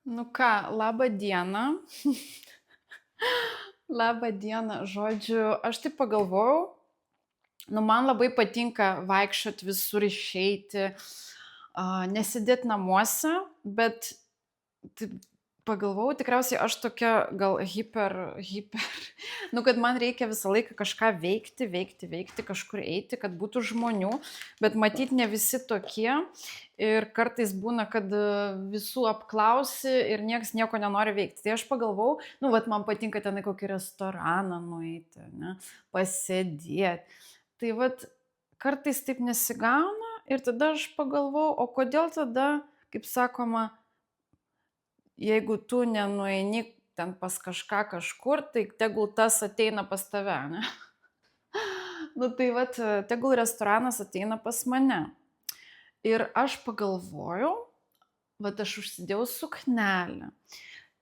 Nu ką, laba diena. Labą dieną. Žodžiu, aš taip pagalvojau, man labai patinka vaikščiot visur išeiti, nesėdėt namuose, bet taip pagalvojau, tikriausiai aš tokia gal hiper, kad man reikia visą laiką kažką veikti, kažkur eiti, kad būtų žmonių, bet matyt ne visi tokie ir kartais būna, kad visų apklausi ir nieks nieko nenori veikti. Tai aš pagalvojau, man patinka ten į kokį restoraną nueiti, ne, pasėdėti. Tai kartais taip nesigauna ir tada aš pagalvojau, o kodėl tada, kaip sakoma, jeigu tu nenueini ten pas kažką kažkur, tai tegul tas ateina pas tave, ne? Tai tegul restoranas ateina pas mane. Ir aš pagalvojau, aš užsidėjau suknelę,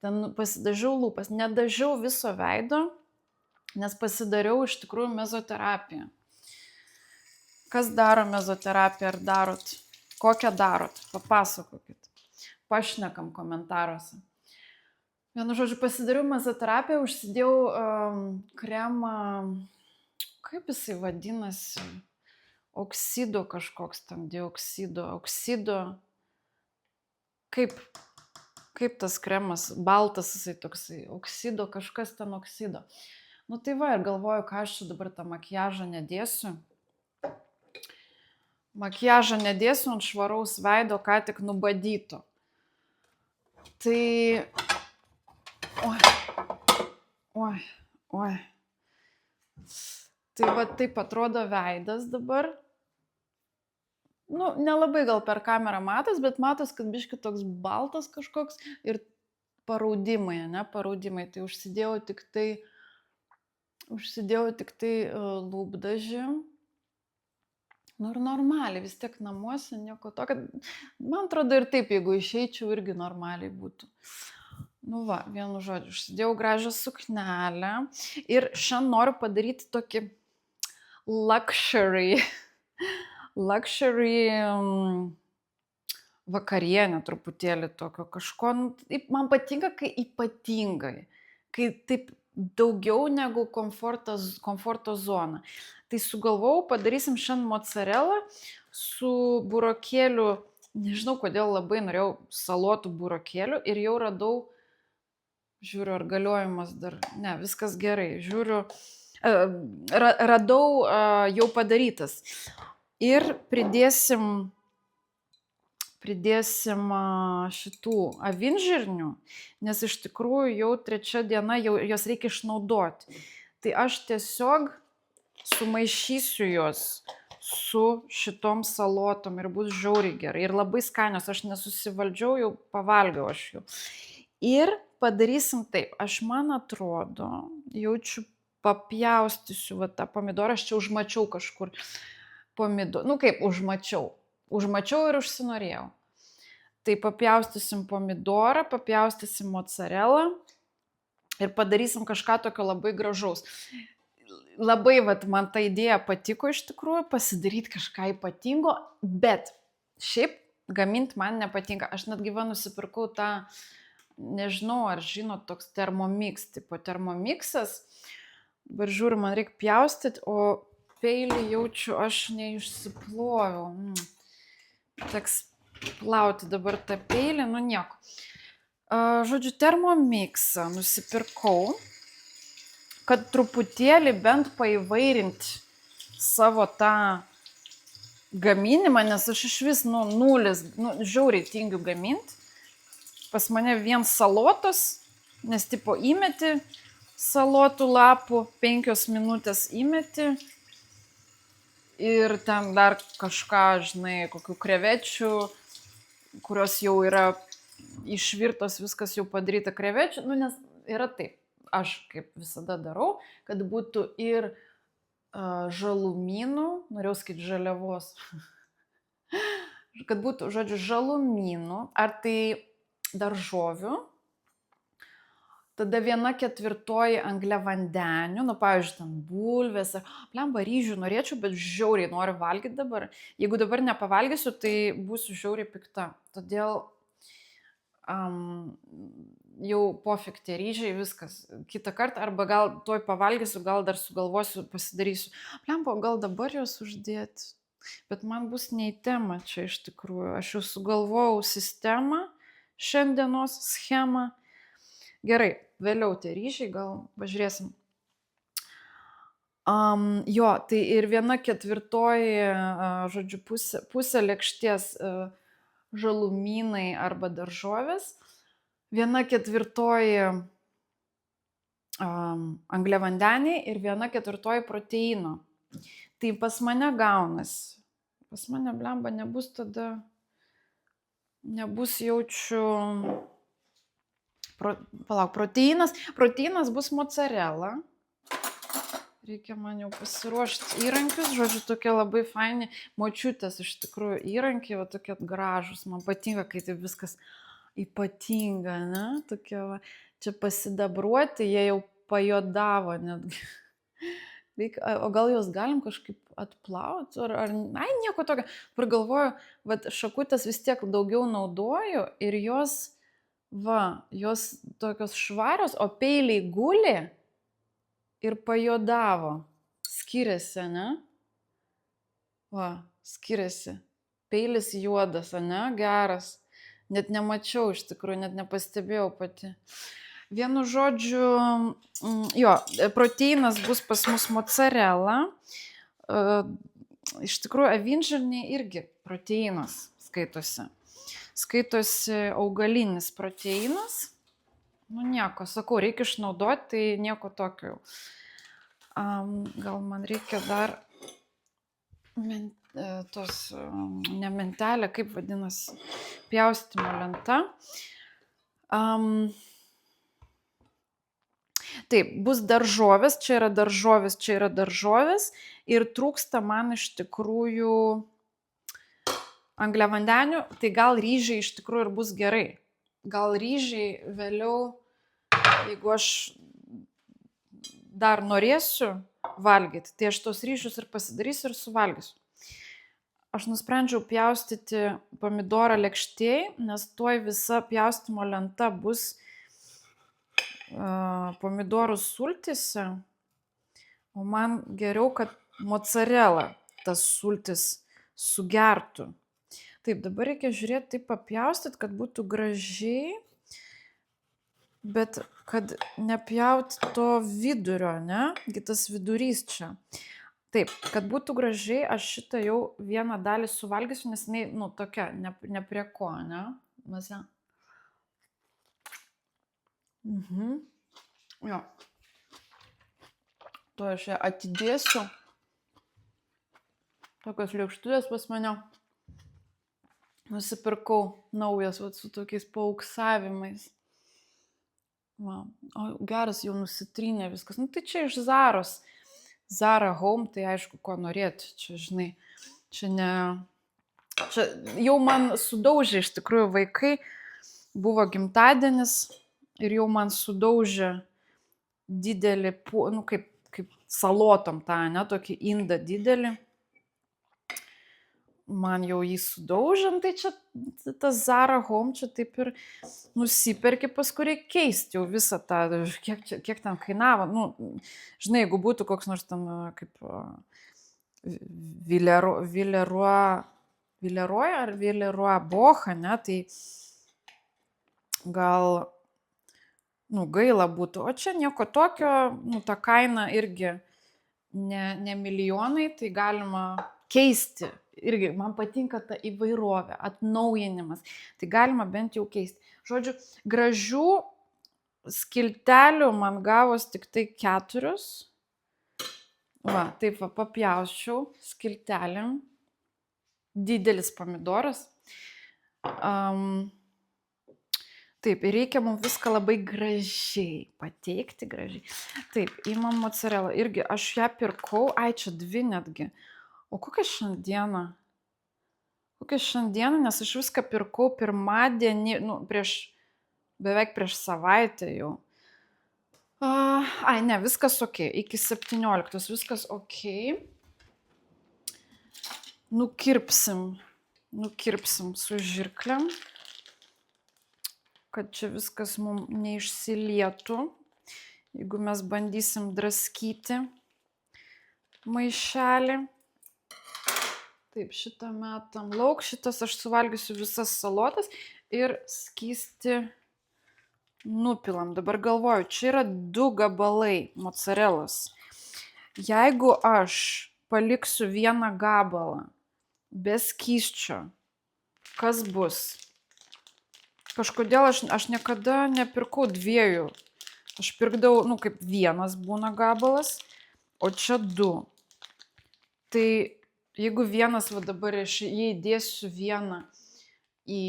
ten pasidažiau lūpas, nedažiau viso veido, nes pasidariau iš tikrųjų mezoterapiją. Kas daro mezoterapiją, ar darot? Kokią darot? Papasakokit. Pašnekam komentaruose. Vienu žodžiu, pasidariau mezoterapiją, užsidėjau kremą, kaip jisai vadinasi, oksido kažkoks tam, oksido, kaip tas kremas, baltas jisai toksai, oksido, kažkas ten oksido. Tai ir galvoju, ką aš čia dabar tą makiažą nedėsiu. Makiažą nedėsiu ant švaraus veido, ką tik nubadyto. Tai... Oi. Tai taip atrodo veidas dabar. Nelabai gal per kamerą matos, bet matos, kad biški toks baltas kažkoks ir paraudimai, ne, paraudimai. Tai užsidėjau tik tai lūpdažį. Ir normaliai, vis tiek namuose nieko to, kad man atrodo ir taip, jeigu išeičiau, irgi normaliai būtų. Vienu žodžiu, užsidėjau gražią suknelę ir šiandien noriu padaryti tokį luxury vakarienę truputėlį tokio kažko. Man patinka, kai ypatingai, kai taip daugiau negu komforto zona. Tai sugalvojau, padarysim šiandien mozzarella su burokėliu, nežinau kodėl labai norėjau salotų burokėlių ir jau radau, žiūriu ar galiojimas dar, ne, viskas gerai, žiūriu, radau jau padarytas. Ir pridėsim šitų avinžirnių, nes iš tikrųjų jau 3 diena, jau jos reikia išnaudoti. Tai aš tiesiog sumaišysiu juos su šitom salotom ir bus žiauriai gerai. Ir labai skanios, aš nesusivaldžiau, jau pavalgiau aš jų. Ir padarysim taip, man atrodo, jaučiu papjaustysiu tą pomidorą, aš čia užmačiau kažkur pomidorą, kaip užmačiau ir užsinorėjau. Tai papjaustysim pomidorą, papjaustysim mozzarella ir padarysim kažką tokio labai gražaus. Labai man ta idėja patiko iš tikrųjų, pasidaryti kažką ypatingo, bet šiaip gaminti man nepatinka. Aš netgi nusipirkau tą, nežinau, ar žinot, toks Thermomix, tipo Thermomixas. Dabar žiūriu, man reikia pjaustyti, o peilį jaučiu, aš neišsiploviau. Teks plauti dabar tą peilį, nieko. Žodžiu, Thermomixą nusipirkau, kad truputėlį bent paįvairinti savo tą gaminimą, nes aš iš vis nulis, žiauriai tingiu gaminti. Pas mane vien salotos, nes tipo įmeti salotų lapų, 5 minutės įmeti ir ten dar kažką, žinai, kokių krevečių, kurios jau yra išvirtos, viskas jau padaryta krevečių, nes yra taip. Aš kaip visada darau, kad būtų ir žalumynų, norėjau sakyti žaliavos, kad būtų, žodžiu, žalumynų, ar tai daržovių, tada 1/4 angliavandenių, pavyzdžiui, ten bulvės, blemba, ryžių norėčiau, bet žiauriai noriu valgyti dabar. Jeigu dabar nepavalgysiu, tai būsiu žiauriai pikta. Todėl jau pofik tie ryžiai, viskas. Kitą kartą, arba gal toj pavalgysiu, gal dar sugalvosiu, pasidarysiu. Lempo, gal dabar jos uždėti. Bet man bus ne į temą čia iš tikrųjų. Aš jau sugalvojau sistemą, šiandienos schemą. Gerai, vėliau tie ryžiai, gal pažiūrėsim. Jo, tai ir 1/4, žodžiu, pusė lėkštės žalumynai arba daržovės, 1/4 angliavandeniai ir 1/4 proteino. Tai pas mane gaunasi. Pas mane, blemba, nebus tada, nebus jaučiu, palauk, proteinas bus mozzarella. Reikia man jau pasiruošti įrankius, žodžiu, tokie labai faini, močiutės iš tikrųjų įrankiai, va tokie gražus, man patinka, kai tai viskas ypatinga, ne, tokie, va, čia pasidabruoti, jie jau pajodavo netgi. O gal juos galim kažkaip atplauti, ar nieko tokio, prigalvoju, va, šakutės vis tiek daugiau naudoju ir jos tokios švarios, o peiliai guli ir pajodavo. Skiriasi, ne? Va, skiriasi. Peilis juodas, ne? Geras. Net nemačiau iš tikrųjų, net nepastebėjau pati. Vienu žodžiu, jo, proteinas bus pas mus mozzarella. Iš tikrųjų, avinžirniai irgi proteinas skaitosi. Skaitosi augalinis proteinas. Nu nieko, sakau, reikia išnaudoti, tai nieko tokio. Gal man reikia dar ne mentelė, kaip vadinasi, pjaustymo lenta. Taip, bus daržovės, čia yra daržovės ir trūksta man iš tikrųjų angliavandenių, tai gal ryžiai iš tikrųjų ir bus gerai. Gal ryžiai vėliau, jeigu aš dar norėsiu valgyti, tai aš tos ryžius ir pasidarysiu ir suvalgysiu. Aš nusprendžiau pjaustyti pomidorą lėkštėj, nes tuoj visa pjaustymo lenta bus pomidorų sultyse, o man geriau, kad mozzarella tas sultis sugertų. Taip, dabar reikia žiūrėti, taip papjaustyt, kad būtų gražiai, bet kad nepjauti to vidurio, ne? Tas vidurys čia. Taip, kad būtų gražiai, aš šitą jau vieną dalį suvalgysiu, nes jinai, nu, tokia, ne prie ko, ne? Mes ją. Jo. To aš ją atidėsiu. Tokios lėkštutės pas mane. Nusipirkau naujas, su tokiais paauksavimais. Va. O geras, jau nusitrynė viskas. Nu tai čia iš Zaros. Zara Home, tai aišku, ko norėti. Čia, žinai, čia jau man sudaužė iš tikrųjų vaikai. Buvo gimtadienis ir jau man sudaužė didelį, nu kaip salotom tą, ne, tokį indą didelį. Man jau jį sudaužant, tai čia tas Zara Home, čia taip ir nusiperki, paskui reikia keisti jau visą tą, kiek ten kainavo. Nu, žinai, jeigu būtų koks nors ten kaip Villeroy ar Villeroy Bocha, ne, tai gal, nu, gaila būtų. O čia nieko tokio, nu, ta kaina irgi ne milijonai, tai galima keisti. Irgi man patinka ta įvairovė, atnaujinimas. Tai galima bent jau keisti. Žodžiu, gražių skiltelių man gavos tik tai 4. Va, taip va, papjausčiau skiltelėm. Didelis pomidoras. Taip, ir reikia mums viską labai gražiai pateikti, gražiai. Taip, imam mozzarella. Irgi aš ją pirkau, čia 2 netgi. O kokia šiandieną? Nes aš viską pirkau pirmadienį, nu, beveik prieš savaitę jau. Ne, viskas ok, iki 17, viskas ok. Nukirpsim su žirklėm. kad čia viskas mums neišsilietų, jeigu mes bandysim draskyti maišelį. Taip, šitą metam lauk, šitas aš suvalgysiu visas salotas ir skystį nupilam. Dabar galvoju, čia yra 2 gabalai mocarelos. Jeigu aš paliksiu 1 gabalą be skysčio, kas bus? Kažkodėl aš niekada nepirkau 2. Aš pirkdavau, kaip 1 būna gabalas, o čia 2. Tai jeigu 1, va dabar aš jį įdėsiu 1 į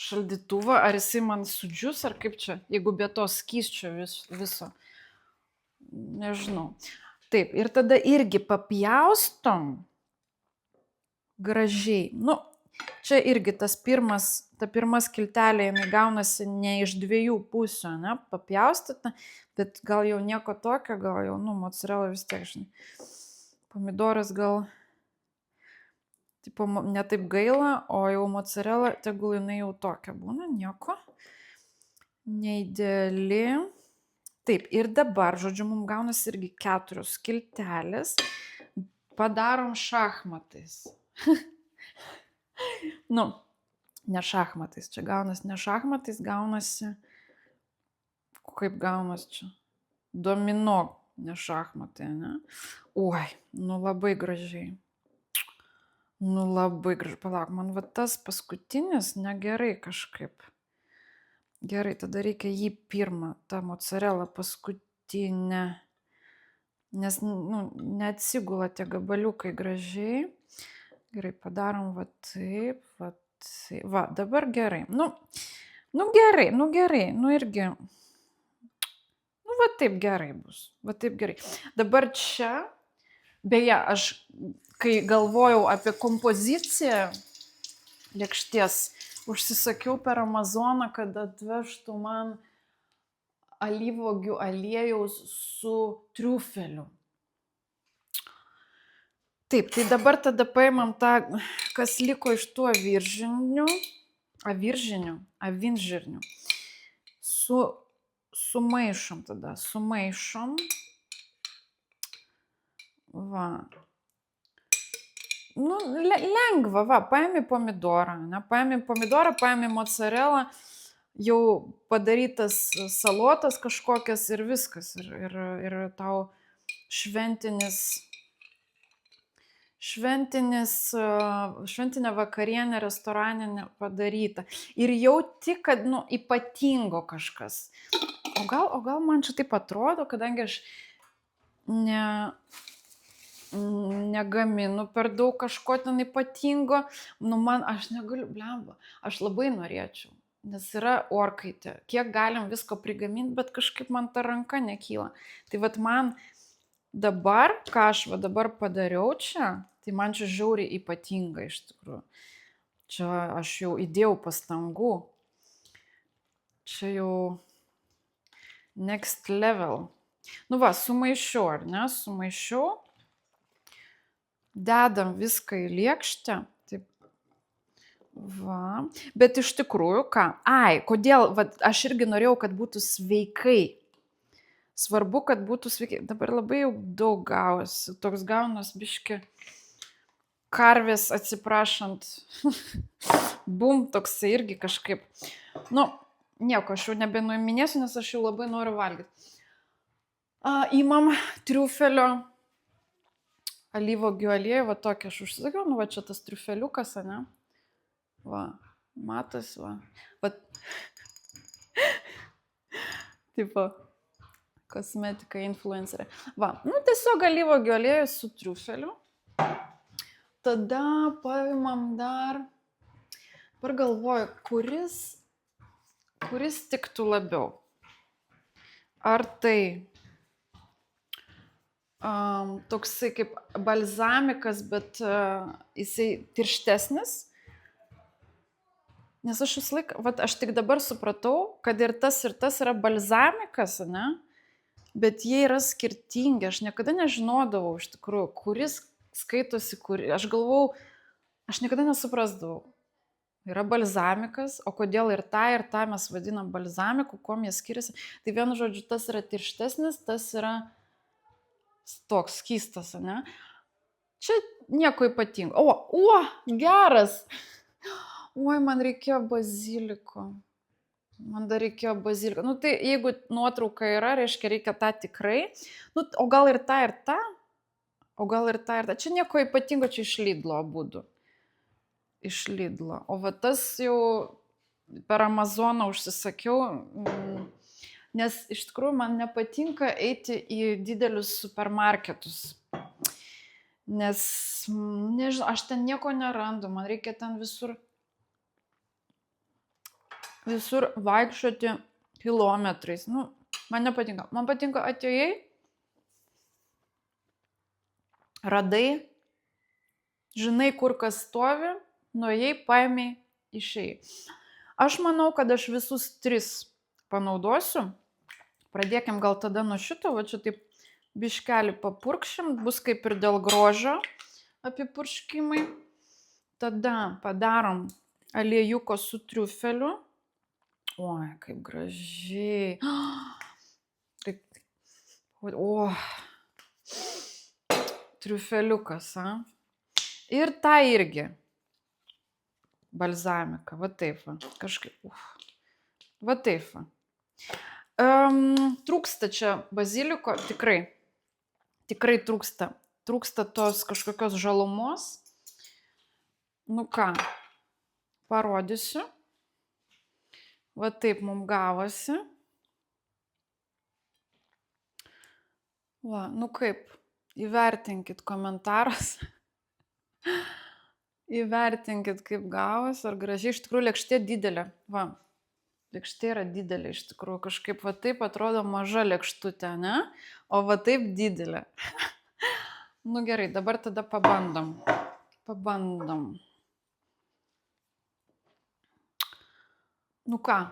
šaldytuvą, ar jisai man sudžius, ar kaip čia, jeigu be to skysčio viso. Nežinau. Taip, ir tada irgi papjaustom gražiai. Čia irgi ta pirma skiltelė, jinai gaunasi ne iš 2 pusių, ne, papjaustyta, bet gal jau nieko tokio, gal jau, mozzarella vis tiek, žinai. Pomidoras gal ne taip gaila, o jau mozzarella, tegul jinai jau tokia būna, nieko. Neideali. Taip, ir dabar, žodžiu, mums gaunasi irgi 4 skiltelės. Padarom šachmatais. Ne šachmatais, čia gaunasi ne šachmatais, gaunasi, kaip gaunasi čia? Domino, ne šachmatai, ne? Oi, labai gražiai. Labai gražiai. Palauk, man tas paskutinis negerai kažkaip. Gerai, tada reikia jį pirmą, tą mozzarella paskutinę. Nes, neatsigula tie gabaliukai gražiai. Gerai, padarom va taip, va taip. Va, dabar gerai. Gerai, irgi. Va taip gerai bus. Va taip gerai. Dabar čia, beje, aš kai galvojau apie kompoziciją lėkštės, užsisakiau per Amazoną, kad atvežtų man alyvuogių aliejaus su triufeliu. Taip, tai dabar tada paimam tą, kas liko iš tų avinžirnių. Sumaišom tada, Va. Lengva, va, paėmė pomidorą, paėmė mozzarella, jau padarytas salotas kažkokias ir viskas. Ir tau šventinė vakarienė restoraninė padaryta. Ir jauti, kad, ypatingo kažkas. O gal man čia taip atrodo, kadangi aš negaminu per daug kažko ten ypatingo, aš negaliu, blemba, aš labai norėčiau, nes yra orkaitė, kiek galim visko prigaminti, bet kažkaip man ta ranka nekyla. Tai vat man dabar, ką aš dabar padariau čia, tai man čia žiauriai ypatinga iš tikrųjų. Čia aš jau įdėjau pastangų. Čia jau next level. Sumaišiau, ar ne? Sumaišiau. Dedam viską į lėkštę. Taip. Va. Bet iš tikrųjų, ką? Kodėl? Aš irgi norėjau, kad būtų sveikai. Svarbu, kad būtų sveikai. Dabar labai jau daug gavosi. Toks gaunas biški karvės, atsiprašant. Bum, toksai irgi kažkaip. Nieko, aš jau nebenuiminėsiu, nes aš jau labai noriu valgyti. Įmam triufelio alyvuogių aliejų, va tokį aš užsisakiau, va čia tas triufeliukas, ane? Va, matas, va. Tipo, kosmetika influencerė. Va, tiesiog alyvuogių aliejus su triufeliu. Tada paimam dar, dabar galvoju, kuris tiktų labiau. Ar tai toksai kaip balzamikas, bet jisai tirštesnis. Nes aš visą laiką, aš tik dabar supratau, kad ir tas yra balzamikas, ne? Bet jie yra skirtingi. Aš niekada nežinodavau iš tikrųjų, kuris skaitosi, aš galvau, aš niekada nesuprasdavau. yra balzamikas, o kodėl ir tą mes vadinam balzamiku, kuom jie skiriasi. Tai vienu žodžiu, tas yra tirštesnis, tas yra toks skystas, ne? Čia nieko ypatingo. Geras. Oi, man reikėjo baziliko. Man dar reikėjo baziliko. Nu, tai jeigu nuotrauka yra, reiškia, reikia tą tikrai. Nu, o gal ir tą, ir tą? O gal ir tą, ir tą. Čia nieko ypatingo, čia iš Lidlo abudu. Iš Lidlo. O va tas jau per Amazoną užsisakiau, nes iš tikrųjų man nepatinka eiti į didelius supermarketus. Nes, nežinau, aš ten nieko nerandu, man reikia ten visur vaikščioti kilometrais. Nu, man nepatinka. Man patinka atėjai, radai, žinai, kur kas stovi, nuėjai, paėmei, išėjai. Aš manau, kad aš visus 3 panaudosiu. Pradėkim gal tada nuo šito, va čia taip biškelį papurkšim, bus kaip ir dėl grožio apipurškimai. Tada padarom aliejuko su triufeliu. Oi, kaip gražiai. Taip. Triufeliukas, a? Ir tą irgi. Balzamiką, va taip va. Kažkaip. Va taip va. Trūksta čia baziliko, tikrai trūksta. Trūksta tos kažkokios žalumos. Nu ką, parodysiu. Va taip mums gavosi. Va, nu kaip, įvertinkit komentaras. Įvertinkit, kaip gavosi, ar gražiai. Iš tikrųjų, lėkštė didelė. Va, lėkštė yra didelė iš tikrųjų. Kažkaip va taip atrodo maža lėkštutė, ne? O va taip didelė. Nu gerai, dabar tada pabandom. Nu ką,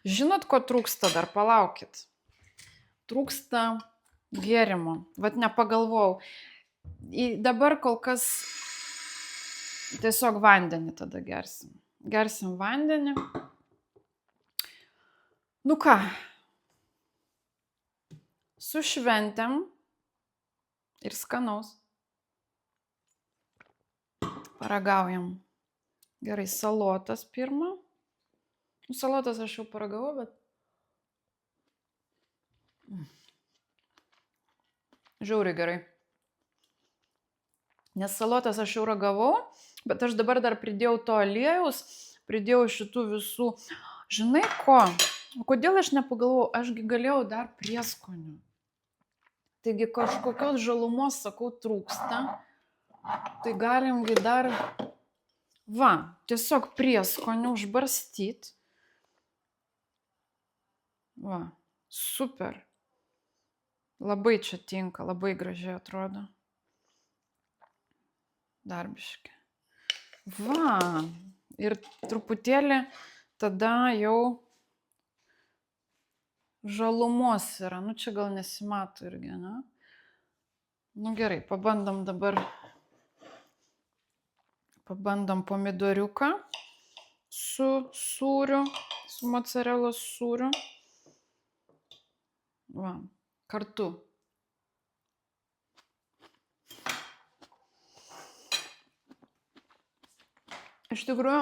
žinot, ko trūksta dar, palaukit. Trūksta gėrimo. Vat nepagalvojau. Dabar kol kas tiesiog vandenį tada gersim. Gersim vandenį. Nu ką, su šventėm ir skanaus. Paragaujam. Gerai, salotas pirmą. Salotas aš jau paragavau, bet žiauriai gerai. Nes salotas aš jau ragavau, bet aš dabar dar pridėjau to aliejaus, pridėjau šitų visų. Žinai ko? Kodėl aš nepagalvojau? Ašgi galėjau dar prieskonių. Taigi kažkokios žalumos, sakau, trūksta. Tai galimgi dar, va, tiesiog prieskonių užbarstyti. Va, super. Labai čia tinka, labai gražiai atrodo. Darbiškai. Va, ir truputėlį tada jau žalumos yra. Nu čia gal nesimato irgi, ne? Nu gerai, pabandom dabar. Pabandom pomidoriuką su sūriu, su mocarelos sūriu. Va, kartu. Iš tikrųjų,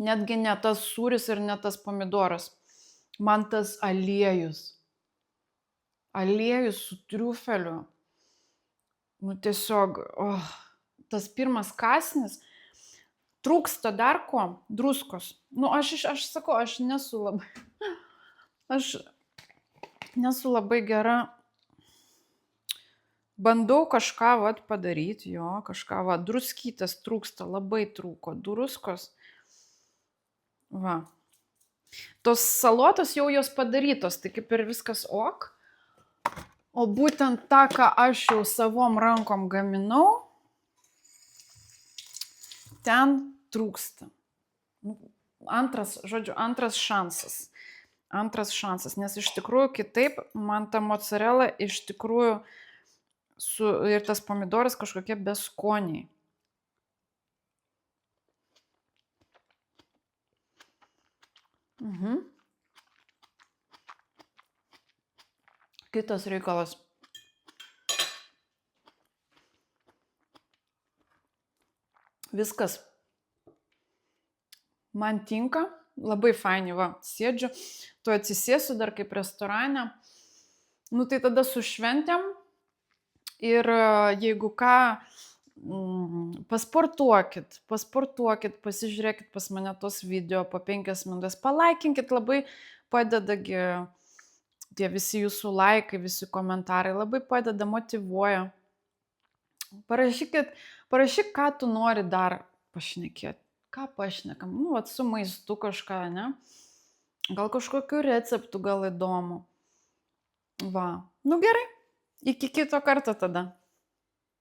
netgi ne tas sūris ir ne tas pomidoras. Man tas aliejus. Aliejus su triufeliu. Nu tiesiog, tas pirmas kąsnis. Trūksta dar ko? Druskos. Nu aš sakau, aš nesu labai gera. Bandau kažką vat padaryti, kažką va, druskytas trūksta, labai trūko druskos. Va. Tos salotos jau jos padarytos, tai kaip ir viskas ok. O būtent tą, ką aš jau savom rankom gaminau, ten trūksta. Antras šansas. Antras šansas, nes iš tikrųjų kitaip man ta mozzarella iš tikrųjų ir tas pomidoras kažkokie beskoniai. Mhm. Kitas reikalas. Viskas man tinka, labai faini, va, sėdžiu, tu atsisėsiu dar kaip restorane. Nu tai tada su šventėm ir jeigu ką, pasportuokit, pasižiūrėkit pas mane tos video po 5 minutės, palaikinkit, labai padedagi tie visi jūsų laikai, visi komentarai, labai padeda, motyvuoja. Parašyk, ką tu nori dar pašnekėti. Ką pašnekam? Nu, vat su maistu kažką, ne? Gal kažkokiu receptu, gal įdomu. Va. Nu gerai. Iki kito karto tada.